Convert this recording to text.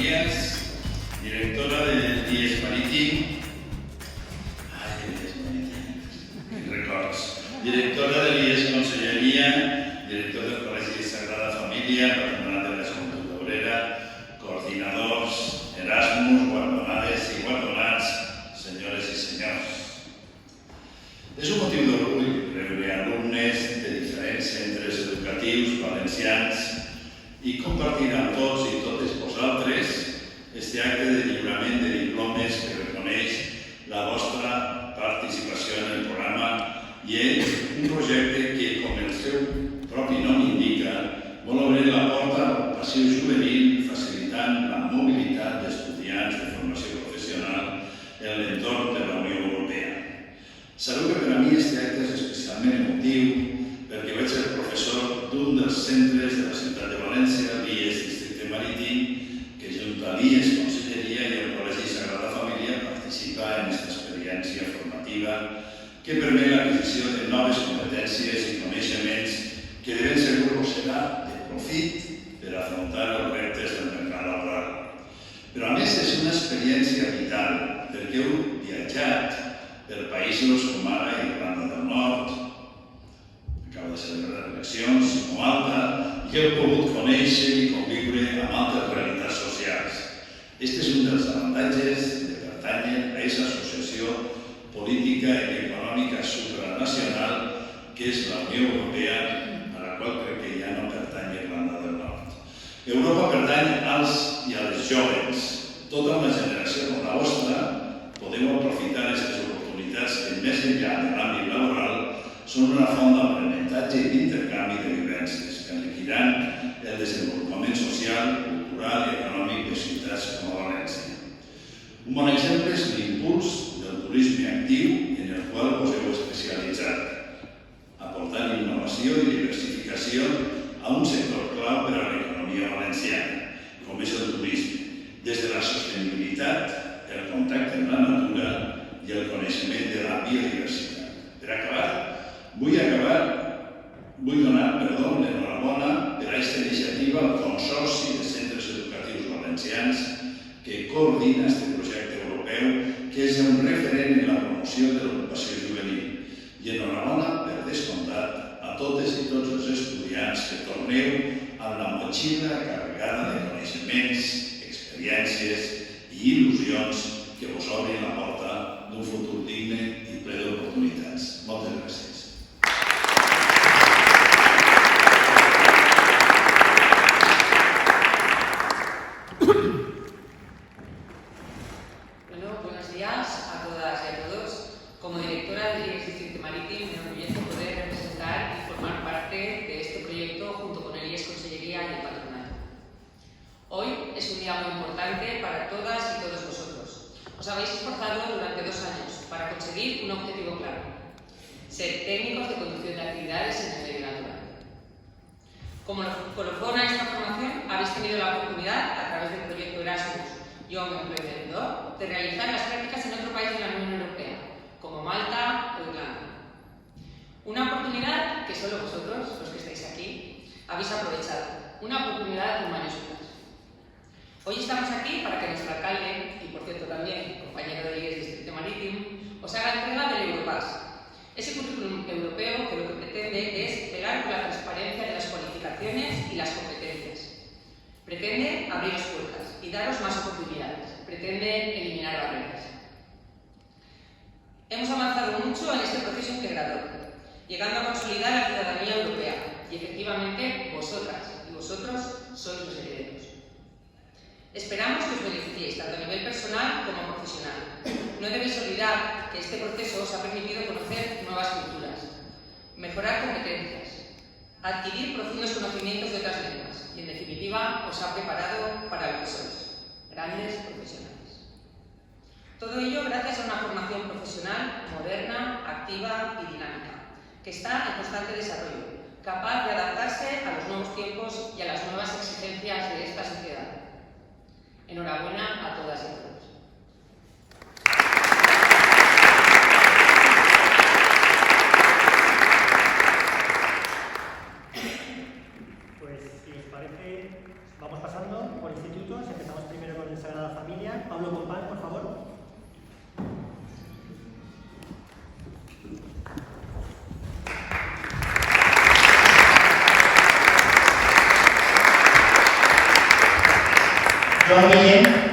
Díaz, directora del IES Marítim. Records. Directora de l'IES Conselleria, director del Col·legi de Sagrada Família, patronat de la Joventut Obrera, coordinadors, Erasmus, guardonades i guardonats, senyores i senyors. És un motiu d'orgull rebre alumnes de diferents centres educatius valencians i compartir amb tots i totes vosaltres este acte de lliurament de diplomes que reconeix la vostra participació en el programa i és un projecte que, com el seu propi nom indica, vol obrir la porta a l'ocupació juvenil facilitant la mobilitat d'estudiants de formació professional en l'entorn de la Unió Europea. Sabeu que per a mi aquest acte és especialment emotiu perquè vaig ser professor d'un dels centres de la ciutat de València, l'IES Districte Marítim, que junt a l'IES Conselleria i el Col·legi Sagrada Família participa en aquesta experiència formativa que permet l'adquisició de noves competències i coneixements que de ben segur serà de profit per afrontar els reptes del mercat laboral. Però a més és una experiència vital perquè heu viatjat per països com ara Irlanda del Nord, acaba de celebrar eleccions, o Malta, i heu pogut conèixer i conviure amb altres realitats socials. Este és un dels avantatges de pertànyer a aquesta associació política i econòmica supranacional que és la Unió Europea, a la qual crec que ja no pertany Irlanda del Nord. Europa pertany als i als joves. Tota una generació com la vostra podeu aprofitar aquestes oportunitats que, més enllà de l'àmbit laboral, són una font d'aprenentatge i d'intercanvi de vivències que enriquiran el desenvolupament social, cultural i econòmic de ciutats com a València. Un bon exemple és l'impuls del turisme actiu en el qual us heu especialitzat, aportant innovació i diversificació a un sector clau per a l'economia valenciana, com és el turisme, des de la sostenibilitat, el contacte amb la natura i el coneixement de la biodiversitat. Per acabar, vull donar l'enhorabona per a aquesta iniciativa al Consorci de Centres Educatius Valencians que coordina aquest projecte europeu que és un referent en la promoció de l'ocupació juvenil. I enhorabona, per descomptat, a totes i tots els estudiants que torneu amb la motxilla carregada de coneixements, experiències i il·lusions que vos obrin la porta d'un futur digne i ple d'oportunitats. Moltes gràcies. Buenos días a todas y a todos. Como directora del IES Districte Marítim, me enorgullece poder representar y formar parte de este proyecto junto con el IES Consellería y el Patronato. Hoy es un día muy importante para todas y todos vosotros. Os habéis esforzado durante 2 años para conseguir un objetivo claro: ser técnicos de conducción de actividades en el medio natural. Como colofón a esta formación, habéis tenido la oportunidad, a través del proyecto Erasmus Young Emprendedor, de realizar las prácticas en otro país de la Unión Europea, como Malta o Irlanda. Una oportunidad que solo vosotros, los que estáis aquí, habéis aprovechado. Una oportunidad con mayúsculas. Hoy estamos aquí para que nuestro alcalde, y por cierto también compañero del IES Districte Marítim, os haga entrega del Europass, ese currículum europeo que lo que pretende es velar por la transparencia de las cualificaciones y las competencias. Pretende abriros puertas y daros más oportunidades. Pretende eliminar barreras. Hemos avanzado mucho en este proceso integrador, llegando a consolidar la ciudadanía europea. Y efectivamente, vosotras y vosotros sois los herederos. Esperamos que os beneficiéis tanto a nivel personal como profesional. No debéis olvidar que este proceso os ha permitido conocer nuevas culturas, mejorar competencias, adquirir profundos conocimientos de otras lenguas y, en definitiva, os ha preparado para lo que sois, grandes profesionales. Todo ello gracias a una formación profesional moderna, activa y dinámica, que está en constante desarrollo, capaz de adaptarse a los nuevos tiempos y a las nuevas exigencias de esta sociedad. Enhorabuena a todas y a todos. Pues, si os parece, Vamos pasando por institutos. Empezamos primero con el Sagrada Familia. Pablo Compán, por favor. Joan Guillén.